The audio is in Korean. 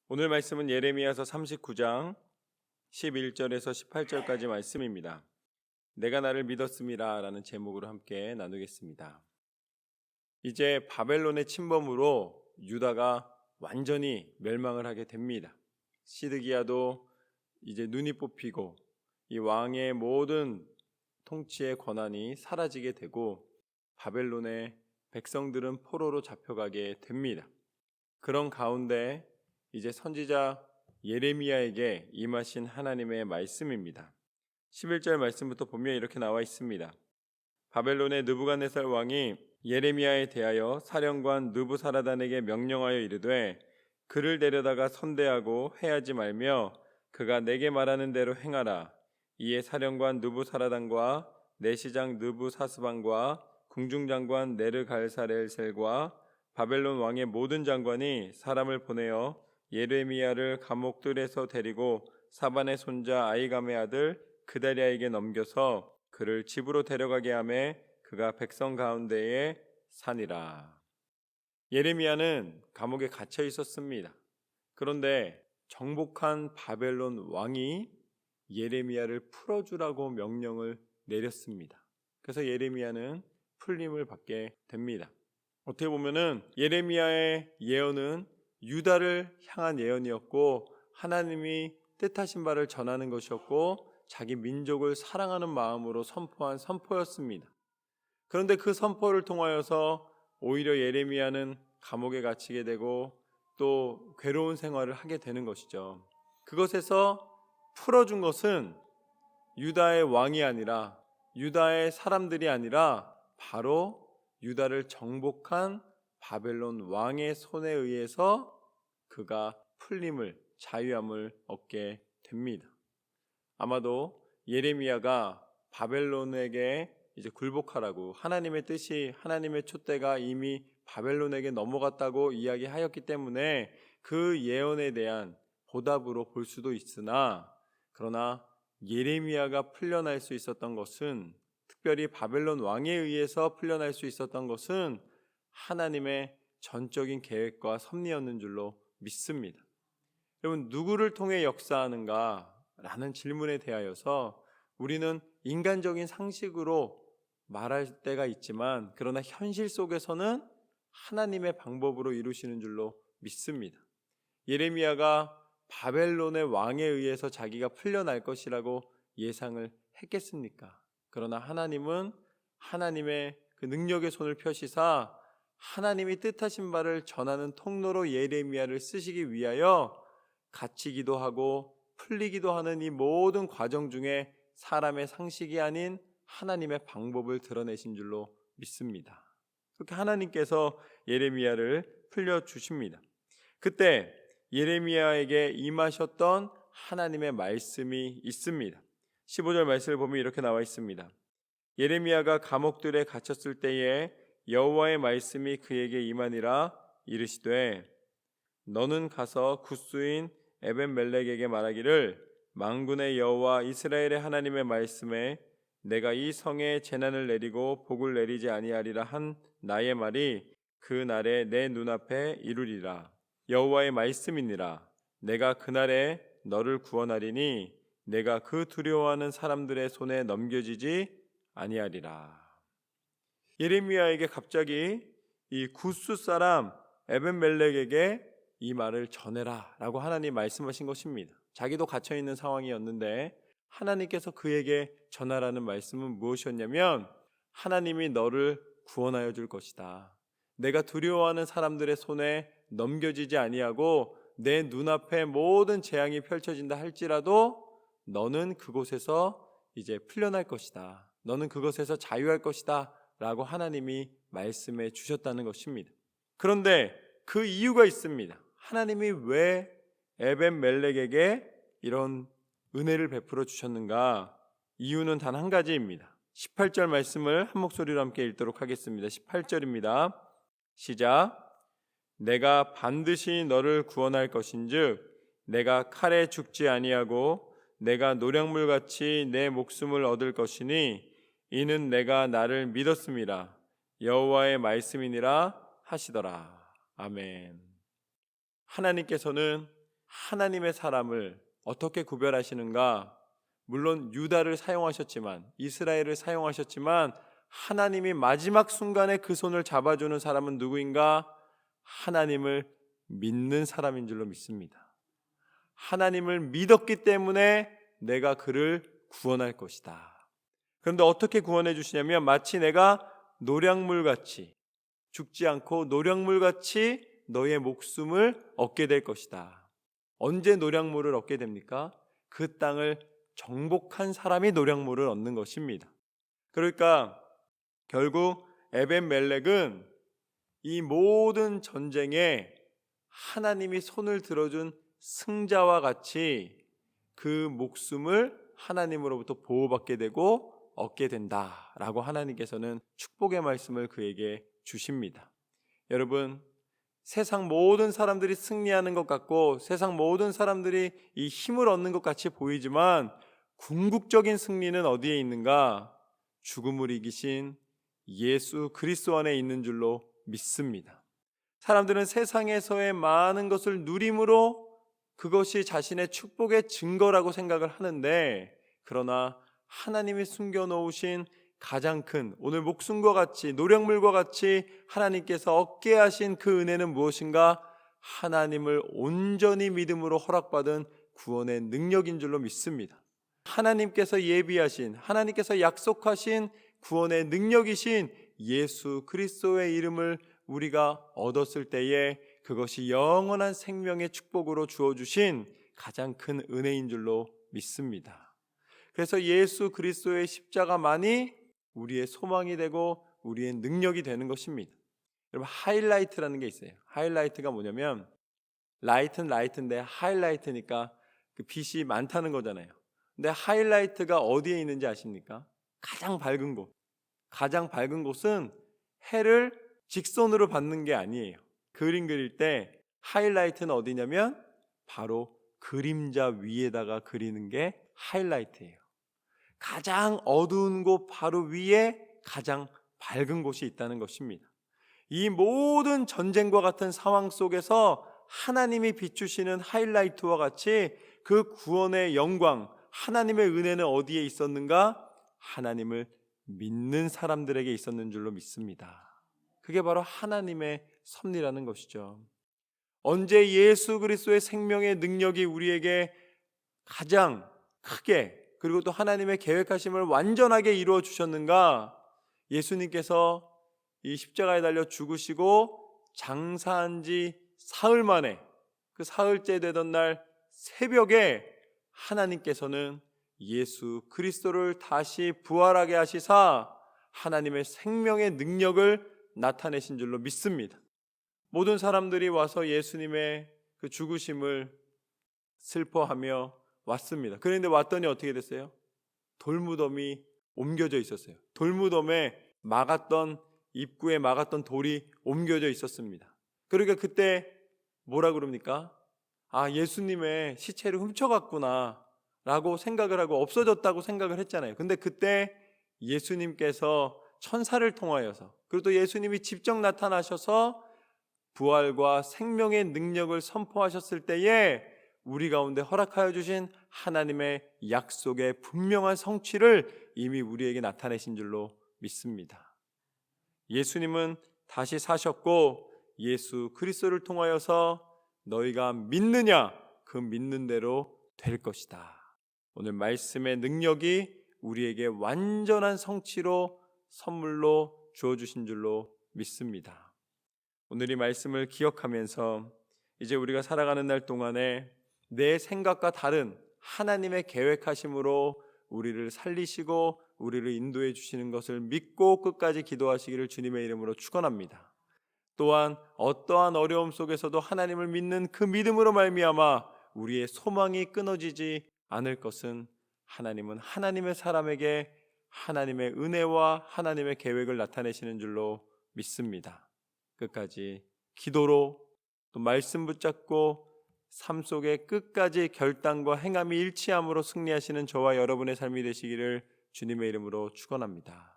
오늘 말씀은 예레미야서 39장 11절에서 18절까지 말씀입니다. 내가 나를 믿었음이라 라는 제목으로 함께 나누겠습니다. 이제 바벨론의 침범으로 유다가 완전히 멸망을 하게 됩니다. 시드기야도 이제 눈이 뽑히고 이 왕의 모든 통치의 권한이 사라지게 되고 바벨론의 백성들은 포로로 잡혀가게 됩니다. 그런 가운데 이제 선지자 예레미야에게 임하신 하나님의 말씀입니다. 11절 말씀부터 보면 이렇게 나와 있습니다. 바벨론의 느부갓네살 왕이 예레미야에 대하여 사령관 느부사라단에게 명령하여 이르되 그를 데려다가 선대하고 해하지 말며 그가 내게 말하는 대로 행하라. 이에 사령관 느부사라단과 내시장 느부사스반과 궁중장관 네르갈사렐셀과 바벨론 왕의 모든 장관이 사람을 보내어 예레미야를 감옥들에서 데리고 사반의 손자 아이감의 아들 그다리아에게 넘겨서 그를 집으로 데려가게 하매 그가 백성 가운데에 사니라. 예레미야는 감옥에 갇혀 있었습니다. 그런데 정복한 바벨론 왕이 예레미야를 풀어주라고 명령을 내렸습니다. 그래서 예레미야는 풀림을 받게 됩니다. 어떻게 보면은 예레미야의 예언은 유다를 향한 예언이었고 하나님이 뜻하신 바를 전하는 것이었고 자기 민족을 사랑하는 마음으로 선포한 선포였습니다. 그런데 그 선포를 통하여서 오히려 예레미야는 감옥에 갇히게 되고 또 괴로운 생활을 하게 되는 것이죠. 그것에서 풀어준 것은 유다의 왕이 아니라 유다의 사람들이 아니라 바로 유다를 정복한 바벨론 왕의 손에 의해서 그가 풀림을, 자유함을 얻게 됩니다. 아마도 예레미야가 바벨론에게 이제 굴복하라고 하나님의 뜻이, 하나님의 촛대가 이미 바벨론에게 넘어갔다고 이야기하였기 때문에 그 예언에 대한 보답으로 볼 수도 있으나, 그러나 예레미야가 풀려날 수 있었던 것은, 특별히 바벨론 왕에 의해서 풀려날 수 있었던 것은 하나님의 전적인 계획과 섭리였는 줄로 믿습니다. 여러분, 누구를 통해 역사하는가? 라는 질문에 대하여서 우리는 인간적인 상식으로 말할 때가 있지만, 그러나 현실 속에서는 하나님의 방법으로 이루시는 줄로 믿습니다. 예레미야가 바벨론의 왕에 의해서 자기가 풀려날 것이라고 예상을 했겠습니까? 그러나 하나님은 하나님의 그 능력의 손을 펴시사 하나님이 뜻하신 바를 전하는 통로로 예레미야를 쓰시기 위하여 갇히기도 하고 풀리기도 하는 이 모든 과정 중에 사람의 상식이 아닌 하나님의 방법을 드러내신 줄로 믿습니다. 그렇게 하나님께서 예레미야를 풀려주십니다. 그때 예레미야에게 임하셨던 하나님의 말씀이 있습니다. 15절 말씀을 보면 이렇게 나와 있습니다. 예레미야가 감옥들에 갇혔을 때에 여호와의 말씀이 그에게 임하니라. 이르시되 너는 가서 굿수인 에벤멜렉에게 말하기를 만군의 여호와 이스라엘의 하나님의 말씀에 내가 이 성에 재난을 내리고 복을 내리지 아니하리라 한 나의 말이 그 날에 내 눈앞에 이루리라. 여호와의 말씀이니라. 내가 그날에 너를 구원하리니 내가 그 두려워하는 사람들의 손에 넘겨지지 아니하리라. 예레미야에게 갑자기 이 굿수 사람 에벤멜렉에게 이 말을 전해라 라고 하나님 말씀하신 것입니다. 자기도 갇혀있는 상황이었는데 하나님께서 그에게 전하라는 말씀은 무엇이었냐면, 하나님이 너를 구원하여 줄 것이다. 내가 두려워하는 사람들의 손에 넘겨지지 아니하고 내 눈앞에 모든 재앙이 펼쳐진다 할지라도 너는 그곳에서 이제 풀려날 것이다. 너는 그것에서 자유할 것이다 라고 하나님이 말씀해 주셨다는 것입니다. 그런데 그 이유가 있습니다. 하나님이 왜 에벤멜렉에게 이런 은혜를 베풀어 주셨는가? 이유는 단 한 가지입니다. 18절 말씀을 한 목소리로 함께 읽도록 하겠습니다. 18절입니다. 시작. 내가 반드시 너를 구원할 것인즉 내가 칼에 죽지 아니하고 내가 노량물같이 내 목숨을 얻을 것이니 이는 내가 나를 믿었음이라. 여호와의 말씀이니라 하시더라. 아멘. 하나님께서는 하나님의 사람을 어떻게 구별하시는가? 물론 유다를 사용하셨지만, 이스라엘을 사용하셨지만, 하나님이 마지막 순간에 그 손을 잡아주는 사람은 누구인가? 하나님을 믿는 사람인 줄로 믿습니다. 하나님을 믿었기 때문에 내가 그를 구원할 것이다. 그런데 어떻게 구원해 주시냐면, 마치 내가 노량물같이, 죽지 않고 노량물같이 너의 목숨을 얻게 될 것이다. 언제 노량물을 얻게 됩니까? 그 땅을 정복한 사람이 노량물을 얻는 것입니다. 그러니까 결국 에벤멜렉은 이 모든 전쟁에 하나님이 손을 들어준 승자와 같이 그 목숨을 하나님으로부터 보호받게 되고 얻게 된다라고 하나님께서는 축복의 말씀을 그에게 주십니다. 여러분, 세상 모든 사람들이 승리하는 것 같고 세상 모든 사람들이 이 힘을 얻는 것 같이 보이지만 궁극적인 승리는 어디에 있는가? 죽음을 이기신 예수 그리스도 안에 있는 줄로 믿습니다. 사람들은 세상에서의 많은 것을 누림으로 그것이 자신의 축복의 증거라고 생각을 하는데, 그러나 하나님이 숨겨놓으신 가장 큰, 오늘 목숨과 같이 노량물과 같이 하나님께서 얻게 하신 그 은혜는 무엇인가? 하나님을 온전히 믿음으로 허락받은 구원의 능력인 줄로 믿습니다. 하나님께서 예비하신, 하나님께서 약속하신 구원의 능력이신 예수 그리스도의 이름을 우리가 얻었을 때에 그것이 영원한 생명의 축복으로 주어주신 가장 큰 은혜인 줄로 믿습니다. 그래서 예수 그리스도의 십자가만이 우리의 소망이 되고 우리의 능력이 되는 것입니다. 여러분, 하이라이트라는 게 있어요. 하이라이트가 뭐냐면, 라이트는 라이트인데 하이라이트니까 그 빛이 많다는 거잖아요. 근데 하이라이트가 어디에 있는지 아십니까? 가장 밝은 곳. 가장 밝은 곳은 해를 직선으로 받는 게 아니에요. 그림 그릴 때 하이라이트는 어디냐면 바로 그림자 위에다가 그리는 게 하이라이트예요. 가장 어두운 곳 바로 위에 가장 밝은 곳이 있다는 것입니다. 이 모든 전쟁과 같은 상황 속에서 하나님이 비추시는 하이라이트와 같이 그 구원의 영광, 하나님의 은혜는 어디에 있었는가? 하나님을 믿는 사람들에게 있었는 줄로 믿습니다. 그게 바로 하나님의 섭리라는 것이죠. 언제 예수 그리스도의 생명의 능력이 우리에게 가장 크게, 그리고 또 하나님의 계획하심을 완전하게 이루어 주셨는가? 예수님께서 이 십자가에 달려 죽으시고 장사한 지 사흘 만에, 그 사흘째 되던 날 새벽에 하나님께서는 예수 그리스도를 다시 부활하게 하시사 하나님의 생명의 능력을 나타내신 줄로 믿습니다. 모든 사람들이 와서 예수님의 그 죽으심을 슬퍼하며 왔습니다. 그런데 왔더니 어떻게 됐어요? 돌무덤이 옮겨져 있었어요. 돌무덤에 막았던, 입구에 막았던 돌이 옮겨져 있었습니다. 그러니까 그때 뭐라 그럽니까? 아, 예수님의 시체를 훔쳐갔구나 라고 생각을 하고 없어졌다고 생각을 했잖아요. 근데 그때 예수님께서 천사를 통하여서, 그리고 또 예수님이 직접 나타나셔서 부활과 생명의 능력을 선포하셨을 때에 우리 가운데 허락하여 주신 하나님의 약속의 분명한 성취를 이미 우리에게 나타내신 줄로 믿습니다. 예수님은 다시 사셨고 예수 그리스도를 통하여서 너희가 믿느냐? 그 믿는 대로 될 것이다. 오늘 말씀의 능력이 우리에게 완전한 성취로 선물로 주어주신 줄로 믿습니다. 오늘 이 말씀을 기억하면서 이제 우리가 살아가는 날 동안에 내 생각과 다른 하나님의 계획하심으로 우리를 살리시고 우리를 인도해 주시는 것을 믿고 끝까지 기도하시기를 주님의 이름으로 축원합니다. 또한 어떠한 어려움 속에서도 하나님을 믿는 그 믿음으로 말미암아 우리의 소망이 끊어지지 않을 것은, 하나님은 하나님의 사람에게 하나님의 은혜와 하나님의 계획을 나타내시는 줄로 믿습니다. 끝까지 기도로 또 말씀 붙잡고 삶 속에 끝까지 결단과 행함이 일치함으로 승리하시는 저와 여러분의 삶이 되시기를 주님의 이름으로 축원합니다.